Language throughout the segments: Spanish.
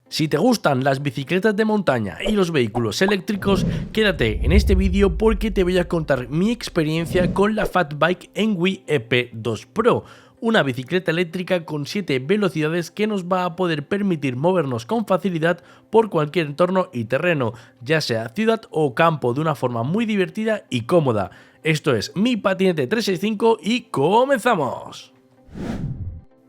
Si te gustan las bicicletas de montaña y los vehículos eléctricos, quédate en este vídeo porque te voy a contar mi experiencia con la Fatbike Engui EP2 Pro, una bicicleta eléctrica con 7 velocidades que nos va a poder permitir movernos con facilidad por cualquier entorno y terreno, ya sea ciudad o campo, de una forma muy divertida y cómoda. Esto es mi patinete 365 y ¡comenzamos!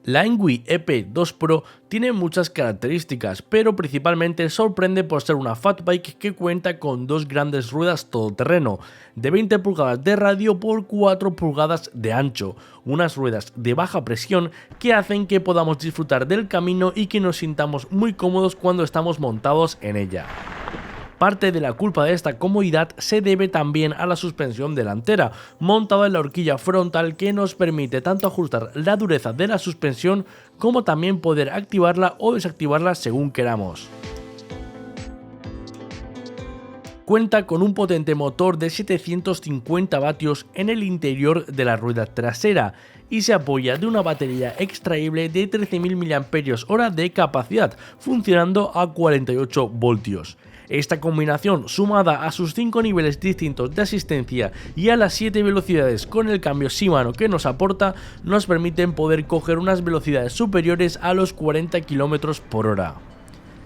La Engui EP2 Pro tiene muchas características, pero principalmente sorprende por ser una Fatbike que cuenta con dos grandes ruedas todoterreno, de 20 pulgadas de radio por 4 pulgadas de ancho, unas ruedas de baja presión que hacen que podamos disfrutar del camino y que nos sintamos muy cómodos cuando estamos montados en ella. Parte de la culpa de esta comodidad se debe también a la suspensión delantera, montada en la horquilla frontal, que nos permite tanto ajustar la dureza de la suspensión como también poder activarla o desactivarla según queramos. Cuenta con un potente motor de 750 vatios en el interior de la rueda trasera y se apoya de una batería extraíble de 13.000 mAh de capacidad, funcionando a 48 voltios. Esta combinación, sumada a sus 5 niveles distintos de asistencia y a las 7 velocidades con el cambio Shimano que nos aporta, nos permiten poder coger unas velocidades superiores a los 40 km por hora.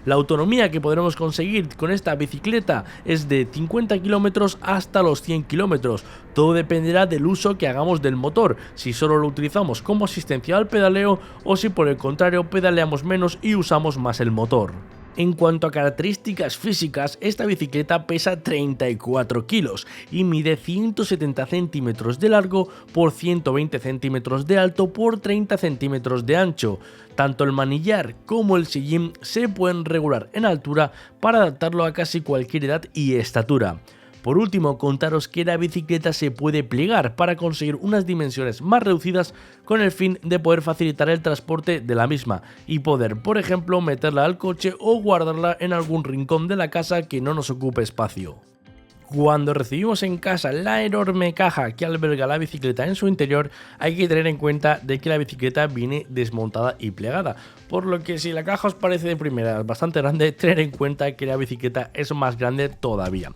La autonomía que podremos conseguir con esta bicicleta es de 50 km hasta los 100 km. Todo dependerá del uso que hagamos del motor, si solo lo utilizamos como asistencia al pedaleo o si por el contrario pedaleamos menos y usamos más el motor. En cuanto a características físicas, esta bicicleta pesa 34 kilos y mide 170 centímetros de largo por 120 centímetros de alto por 30 centímetros de ancho. Tanto el manillar como el sillín se pueden regular en altura para adaptarlo a casi cualquier edad y estatura. Por último, contaros que la bicicleta se puede plegar para conseguir unas dimensiones más reducidas con el fin de poder facilitar el transporte de la misma y poder, por ejemplo, meterla al coche o guardarla en algún rincón de la casa que no nos ocupe espacio. Cuando recibimos en casa la enorme caja que alberga la bicicleta en su interior, hay que tener en cuenta de que la bicicleta viene desmontada y plegada, por lo que si la caja os parece de primera bastante grande, tener en cuenta que la bicicleta es más grande todavía.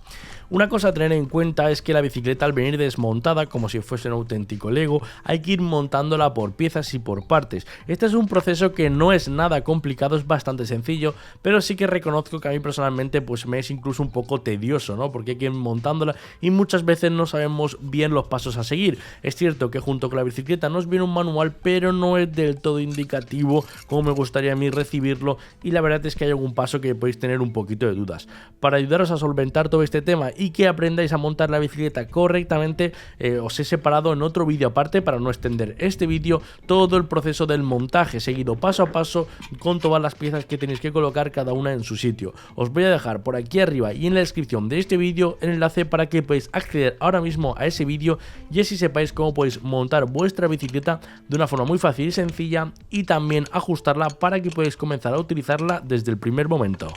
Una cosa a tener en cuenta es que la bicicleta, al venir desmontada como si fuese un auténtico Lego, hay que ir montándola por piezas y por partes. Este es un proceso que no es nada complicado, es bastante sencillo, pero sí que reconozco que a mí personalmente pues me es incluso un poco tedioso, ¿no? Porque hay que ir montándola y muchas veces no sabemos bien los pasos a seguir. Es cierto que junto con la bicicleta nos viene un manual, pero no es del todo indicativo como me gustaría a mí recibirlo, y la verdad es que hay algún paso que podéis tener un poquito de dudas. Para ayudaros a solventar todo este tema y que aprendáis a montar la bicicleta correctamente, os he separado en otro vídeo aparte, para no extender este vídeo, todo el proceso del montaje seguido paso a paso con todas las piezas que tenéis que colocar cada una en su sitio. Os voy a dejar por aquí arriba y en la descripción de este vídeo el enlace para que podáis acceder ahora mismo a ese vídeo y así sepáis cómo podéis montar vuestra bicicleta de una forma muy fácil y sencilla, y también ajustarla para que podáis comenzar a utilizarla desde el primer momento.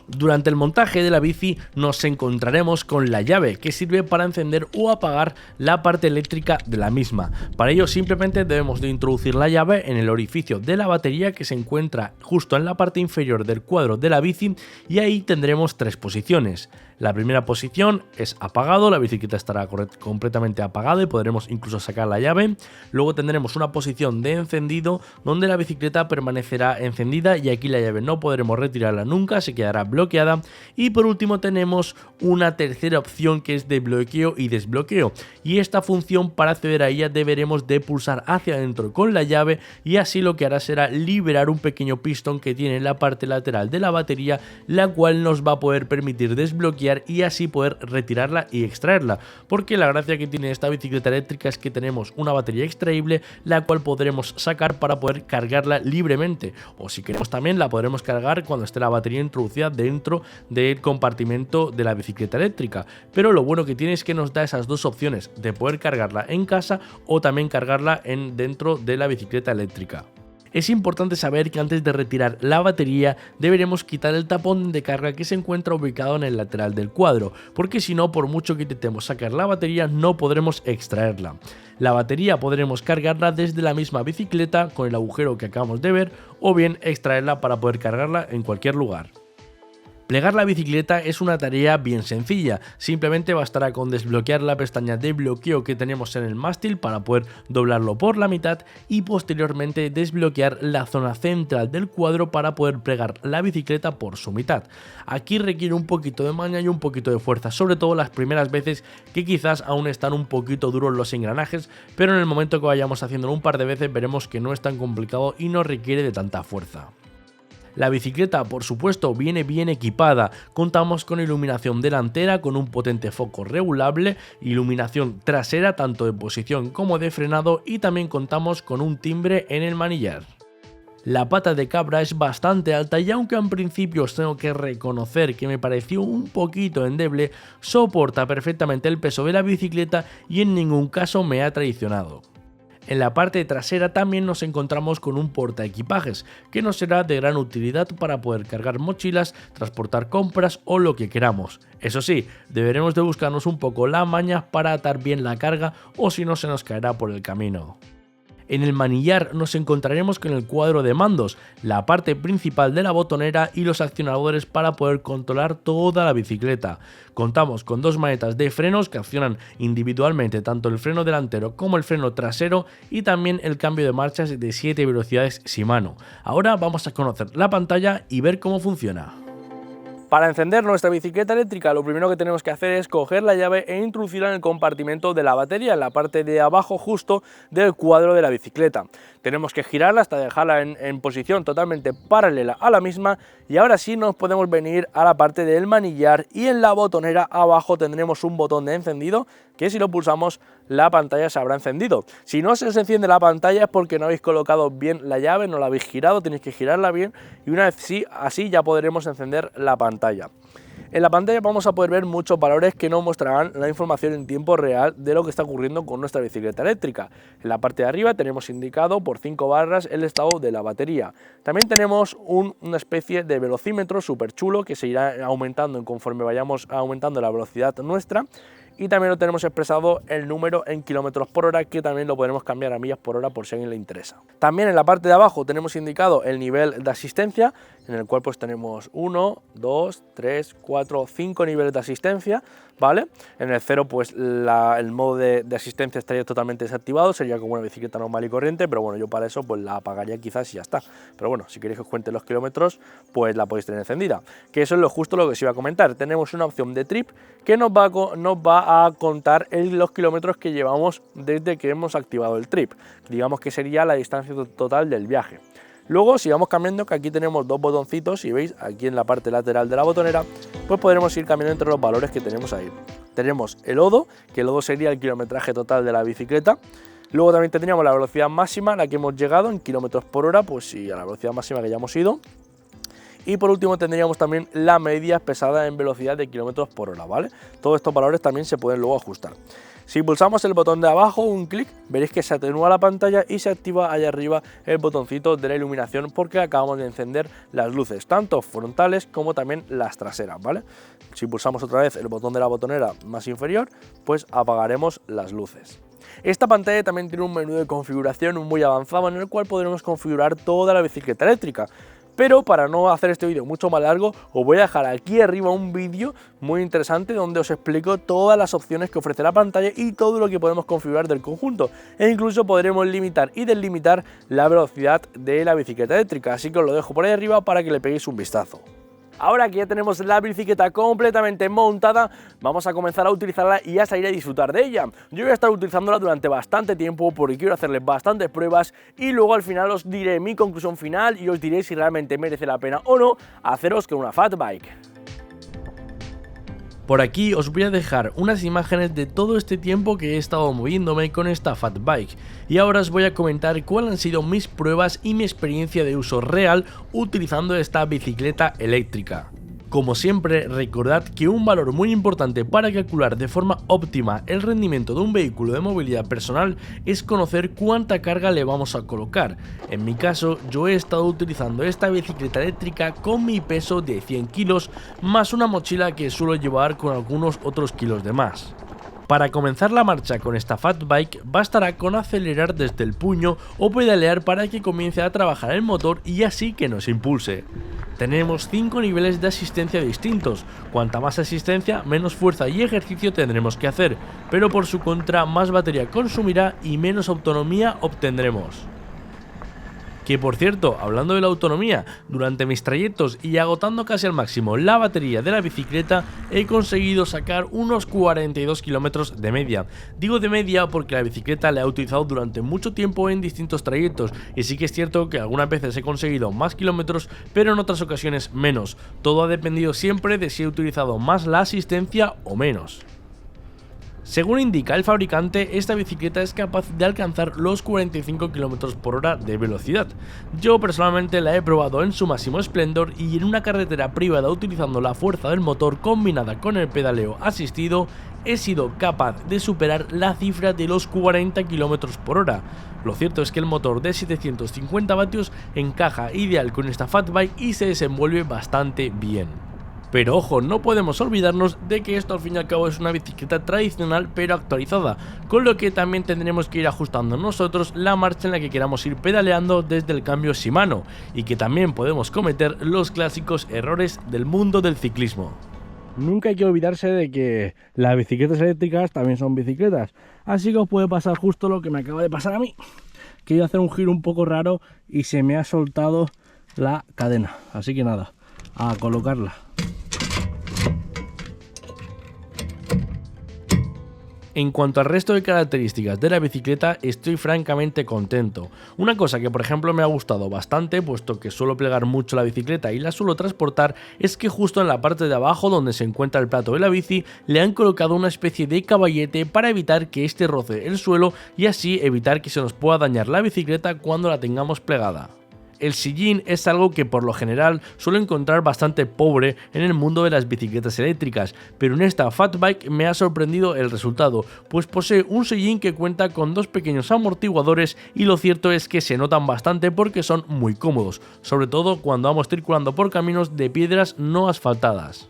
Durante el montaje de la bici nos encontraremos con la llave, que sirve para encender o apagar la parte eléctrica de la misma. Para ello simplemente debemos de introducir la llave en el orificio de la batería que se encuentra justo en la parte inferior del cuadro de la bici, y ahí tendremos 3 posiciones. La primera posición es apagado, la bicicleta estará completamente apagada y podremos incluso sacar la llave. Luego tendremos una posición de encendido donde la bicicleta permanecerá encendida y aquí la llave no podremos retirarla nunca, se quedará bloqueada. Y por último tenemos una tercera opción que es de bloqueo y desbloqueo, y esta función, para acceder a ella deberemos de pulsar hacia adentro con la llave, y así lo que hará será liberar un pequeño pistón que tiene en la parte lateral de la batería, la cual nos va a poder permitir desbloquear y así poder retirarla y extraerla, porque la gracia que tiene esta bicicleta eléctrica es que tenemos una batería extraíble la cual podremos sacar para poder cargarla libremente, o si queremos también la podremos cargar cuando esté la batería introducida dentro del compartimento de la bicicleta eléctrica. Pero lo bueno que tiene es que nos da esas dos opciones de poder cargarla en casa o también cargarla dentro de la bicicleta eléctrica. Es importante saber que antes de retirar la batería deberemos quitar el tapón de carga que se encuentra ubicado en el lateral del cuadro, porque si no, por mucho que intentemos sacar la batería no podremos extraerla. La batería podremos cargarla desde la misma bicicleta con el agujero que acabamos de ver, o bien extraerla para poder cargarla en cualquier lugar. Plegar la bicicleta es una tarea bien sencilla, simplemente bastará con desbloquear la pestaña de bloqueo que tenemos en el mástil para poder doblarlo por la mitad y posteriormente desbloquear la zona central del cuadro para poder plegar la bicicleta por su mitad. Aquí requiere un poquito de maña y un poquito de fuerza, sobre todo las primeras veces que quizás aún están un poquito duros los engranajes, pero en el momento que vayamos haciéndolo un par de veces veremos que no es tan complicado y no requiere de tanta fuerza. La bicicleta, por supuesto, viene bien equipada, contamos con iluminación delantera con un potente foco regulable, iluminación trasera tanto de posición como de frenado y también contamos con un timbre en el manillar. La pata de cabra es bastante alta y aunque en principio os tengo que reconocer que me pareció un poquito endeble, soporta perfectamente el peso de la bicicleta y en ningún caso me ha traicionado. En la parte trasera también nos encontramos con un portaequipajes, que nos será de gran utilidad para poder cargar mochilas, transportar compras o lo que queramos. Eso sí, deberemos de buscarnos un poco la maña para atar bien la carga o si no se nos caerá por el camino. En el manillar nos encontraremos con el cuadro de mandos, la parte principal de la botonera y los accionadores para poder controlar toda la bicicleta. Contamos con dos manetas de frenos que accionan individualmente tanto el freno delantero como el freno trasero y también el cambio de marchas de 7 velocidades Shimano. Ahora vamos a conocer la pantalla y ver cómo funciona. Para encender nuestra bicicleta eléctrica lo primero que tenemos que hacer es coger la llave e introducirla en el compartimento de la batería, en la parte de abajo justo del cuadro de la bicicleta. Tenemos que girarla hasta dejarla en posición totalmente paralela a la misma y ahora sí nos podemos venir a la parte del manillar y en la botonera abajo tendremos un botón de encendido que si lo pulsamos la pantalla se habrá encendido. Si no se os enciende la pantalla es porque no habéis colocado bien la llave, no la habéis girado, tenéis que girarla bien y una vez así ya podremos encender la pantalla. En la pantalla vamos a poder ver muchos valores que nos mostrarán la información en tiempo real de lo que está ocurriendo con nuestra bicicleta eléctrica. En la parte de arriba tenemos indicado por 5 barras el estado de la batería. También tenemos una especie de velocímetro súper chulo que se irá aumentando conforme vayamos aumentando la velocidad nuestra. Y también lo tenemos expresado el número en kilómetros por hora, que también lo podremos cambiar a millas por hora por si a alguien le interesa. También en la parte de abajo tenemos indicado el nivel de asistencia, en el cual pues tenemos 1, 2, 3, 4, 5 niveles de asistencia, ¿vale? En el 0 pues el modo de asistencia estaría totalmente desactivado, sería como una bicicleta normal y corriente, pero bueno, yo para eso pues la apagaría quizás y ya está. Pero bueno, si queréis que os cuente los kilómetros, pues la podéis tener encendida. Que eso es lo justo lo que os iba a comentar. Tenemos una opción de trip que nos va a contar los kilómetros que llevamos desde que hemos activado el trip. Digamos que sería la distancia total del viaje. Luego, si vamos cambiando, que aquí tenemos dos botoncitos y veis aquí en la parte lateral de la botonera, pues podremos ir cambiando entre los valores que tenemos ahí. Tenemos el odo, que el odo sería el kilometraje total de la bicicleta. Luego también tendríamos la velocidad máxima a la que hemos llegado en kilómetros por hora, pues sí, a la velocidad máxima que hayamos ido. Y por último tendríamos también la media expresada en velocidad de kilómetros por hora, ¿vale? Todos estos valores también se pueden luego ajustar. Si pulsamos el botón de abajo, un clic, veréis que se atenúa la pantalla y se activa allá arriba el botoncito de la iluminación porque acabamos de encender las luces, tanto frontales como también las traseras, ¿vale? Si pulsamos otra vez el botón de la botonera más inferior, pues apagaremos las luces. Esta pantalla también tiene un menú de configuración muy avanzado en el cual podremos configurar toda la bicicleta eléctrica. Pero para no hacer este vídeo mucho más largo, os voy a dejar aquí arriba un vídeo muy interesante donde os explico todas las opciones que ofrece la pantalla y todo lo que podemos configurar del conjunto. E incluso podremos limitar y delimitar la velocidad de la bicicleta eléctrica, así que os lo dejo por ahí arriba para que le peguéis un vistazo. Ahora que ya tenemos la bicicleta completamente montada, vamos a comenzar a utilizarla y a salir a disfrutar de ella. Yo voy a estar utilizándola durante bastante tiempo porque quiero hacerles bastantes pruebas y luego al final os diré mi conclusión final y os diré si realmente merece la pena o no haceros con una fat bike. Por aquí os voy a dejar unas imágenes de todo este tiempo que he estado moviéndome con esta fat bike y ahora os voy a comentar cuáles han sido mis pruebas y mi experiencia de uso real utilizando esta bicicleta eléctrica. Como siempre, recordad que un valor muy importante para calcular de forma óptima el rendimiento de un vehículo de movilidad personal es conocer cuánta carga le vamos a colocar. En mi caso, yo he estado utilizando esta bicicleta eléctrica con mi peso de 100 kilos más una mochila que suelo llevar con algunos otros kilos de más. Para comenzar la marcha con esta Fat Bike bastará con acelerar desde el puño o pedalear para que comience a trabajar el motor y así que nos impulse. Tenemos 5 niveles de asistencia distintos, cuanta más asistencia, menos fuerza y ejercicio tendremos que hacer, pero por su contra más batería consumirá y menos autonomía obtendremos. Que por cierto, hablando de la autonomía, durante mis trayectos y agotando casi al máximo la batería de la bicicleta, he conseguido sacar unos 42 kilómetros de media. Digo de media porque la bicicleta la he utilizado durante mucho tiempo en distintos trayectos y sí que es cierto que algunas veces he conseguido más kilómetros, pero en otras ocasiones menos. Todo ha dependido siempre de si he utilizado más la asistencia o menos. Según indica el fabricante, esta bicicleta es capaz de alcanzar los 45 km/h de velocidad. Yo personalmente la he probado en su máximo esplendor y en una carretera privada utilizando la fuerza del motor combinada con el pedaleo asistido, he sido capaz de superar la cifra de los 40 km/h. Lo cierto es que el motor de 750 vatios encaja ideal con esta Fat Bike y se desenvuelve bastante bien. Pero ojo, no podemos olvidarnos de que esto al fin y al cabo es una bicicleta tradicional pero actualizada, con lo que también tendremos que ir ajustando nosotros la marcha en la que queramos ir pedaleando desde el cambio Shimano, y que también podemos cometer los clásicos errores del mundo del ciclismo. Nunca hay que olvidarse de que las bicicletas eléctricas también son bicicletas, así que os puede pasar justo lo que me acaba de pasar a mí, que iba a hacer un giro un poco raro y se me ha soltado la cadena, así que nada, a colocarla. En cuanto al resto de características de la bicicleta, estoy francamente contento. Una cosa que por ejemplo me ha gustado bastante, puesto que suelo plegar mucho la bicicleta y la suelo transportar, es que justo en la parte de abajo donde se encuentra el plato de la bici le han colocado una especie de caballete para evitar que este roce el suelo y así evitar que se nos pueda dañar la bicicleta cuando la tengamos plegada. El sillín es algo que por lo general suelo encontrar bastante pobre en el mundo de las bicicletas eléctricas, pero en esta Fat Bike me ha sorprendido el resultado, pues posee un sillín que cuenta con dos pequeños amortiguadores y lo cierto es que se notan bastante porque son muy cómodos, sobre todo cuando vamos circulando por caminos de piedras no asfaltadas.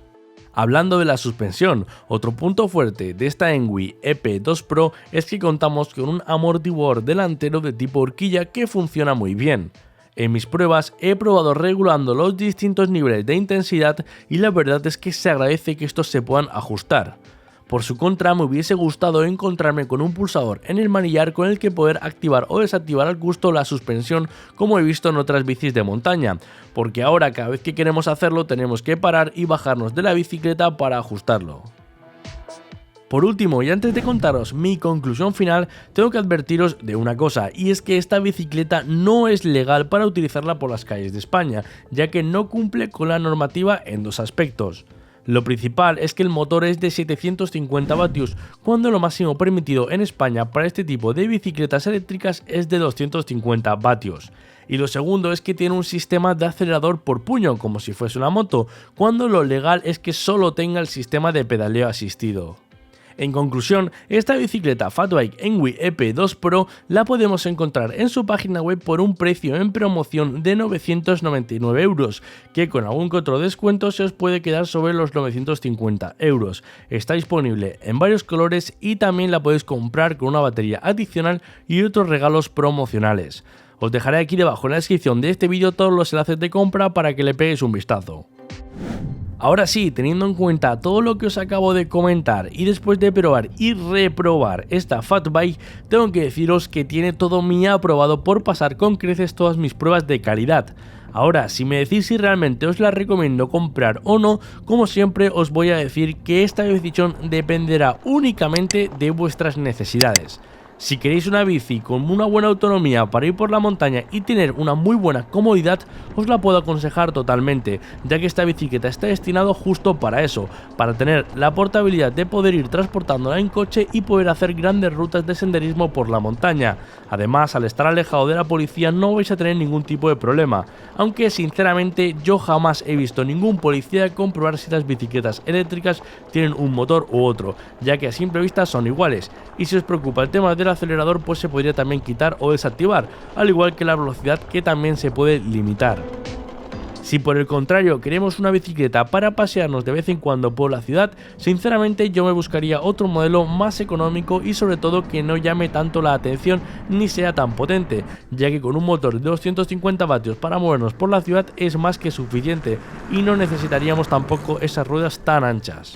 Hablando de la suspensión, otro punto fuerte de esta Engwe EP2 Pro es que contamos con un amortiguador delantero de tipo horquilla que funciona muy bien. En mis pruebas he probado regulando los distintos niveles de intensidad y la verdad es que se agradece que estos se puedan ajustar. Por su contra, me hubiese gustado encontrarme con un pulsador en el manillar con el que poder activar o desactivar al gusto la suspensión, como he visto en otras bicis de montaña, porque ahora cada vez que queremos hacerlo tenemos que parar y bajarnos de la bicicleta para ajustarlo. Por último, y antes de contaros mi conclusión final, tengo que advertiros de una cosa, y es que esta bicicleta no es legal para utilizarla por las calles de España, ya que no cumple con la normativa en dos aspectos. Lo principal es que el motor es de 750 vatios, cuando lo máximo permitido en España para este tipo de bicicletas eléctricas es de 250 vatios. Y lo segundo es que tiene un sistema de acelerador por puño, como si fuese una moto, cuando lo legal es que solo tenga el sistema de pedaleo asistido. En conclusión, esta bicicleta Fat Bike Engwe EP2 Pro la podemos encontrar en su página web por un precio en promoción de 999 €, que con algún que otro descuento se os puede quedar sobre los 950 €. Está disponible en varios colores y también la podéis comprar con una batería adicional y otros regalos promocionales. Os dejaré aquí debajo en la descripción de este vídeo todos los enlaces de compra para que le peguéis un vistazo. Ahora sí, teniendo en cuenta todo lo que os acabo de comentar y después de probar y reprobar esta Fat Bike, tengo que deciros que tiene todo mi aprobado por pasar con creces todas mis pruebas de calidad. Ahora, si me decís si realmente os la recomiendo comprar o no, como siempre os voy a decir que esta decisión dependerá únicamente de vuestras necesidades. Si queréis una bici con una buena autonomía para ir por la montaña y tener una muy buena comodidad, os la puedo aconsejar totalmente, ya que esta bicicleta está destinado justo para eso, para tener la portabilidad de poder ir transportándola en coche y poder hacer grandes rutas de senderismo por la montaña. Además, al estar alejado de la policía no vais a tener ningún tipo de problema, aunque sinceramente yo jamás he visto ningún policía comprobar si las bicicletas eléctricas tienen un motor u otro, ya que a simple vista son iguales, y si os preocupa el tema del acelerador, pues se podría también quitar o desactivar, al igual que la velocidad, que también se puede limitar. Si por el contrario queremos una bicicleta para pasearnos de vez en cuando por la ciudad, sinceramente yo me buscaría otro modelo más económico y sobre todo que no llame tanto la atención ni sea tan potente, ya que con un motor de 250 vatios para movernos por la ciudad es más que suficiente y no necesitaríamos tampoco esas ruedas tan anchas.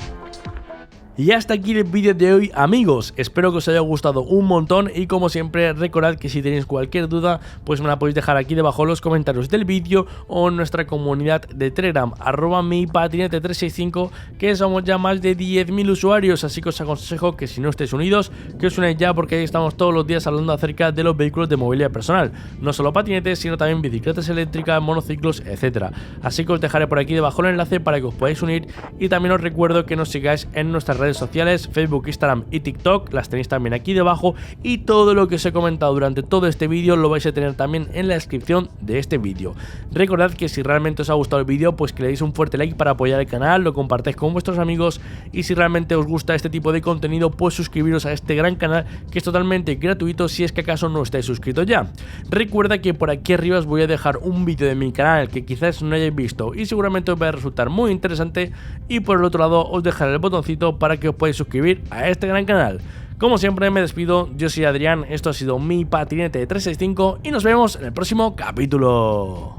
Y hasta aquí el vídeo de hoy, amigos, espero que os haya gustado un montón y como siempre recordad que si tenéis cualquier duda pues me la podéis dejar aquí debajo en los comentarios del vídeo o en nuestra comunidad de Telegram @mipatinete365, que somos ya más de 10.000 usuarios, así que os aconsejo que si no estáis unidos que os unáis ya, porque ahí estamos todos los días hablando acerca de los vehículos de movilidad personal, no solo patinetes sino también bicicletas eléctricas, monociclos, etcétera. Así que os dejaré por aquí debajo el enlace para que os podáis unir y también os recuerdo que nos sigáis en nuestras redes sociales, Facebook, Instagram y TikTok, las tenéis también aquí debajo, y todo lo que os he comentado durante todo este vídeo lo vais a tener también en la descripción de este vídeo. Recordad que si realmente os ha gustado el vídeo pues que le deis un fuerte like para apoyar el canal, lo compartáis con vuestros amigos y si realmente os gusta este tipo de contenido pues suscribiros a este gran canal que es totalmente gratuito si es que acaso no estáis suscritos ya. Recuerda que por aquí arriba os voy a dejar un vídeo de mi canal que quizás no hayáis visto y seguramente os va a resultar muy interesante, y por el otro lado os dejaré el botoncito para que os podáis suscribir a este gran canal. Como siempre me despido, yo soy Adrián, esto ha sido Mi Patinete 365 y nos vemos en el próximo capítulo.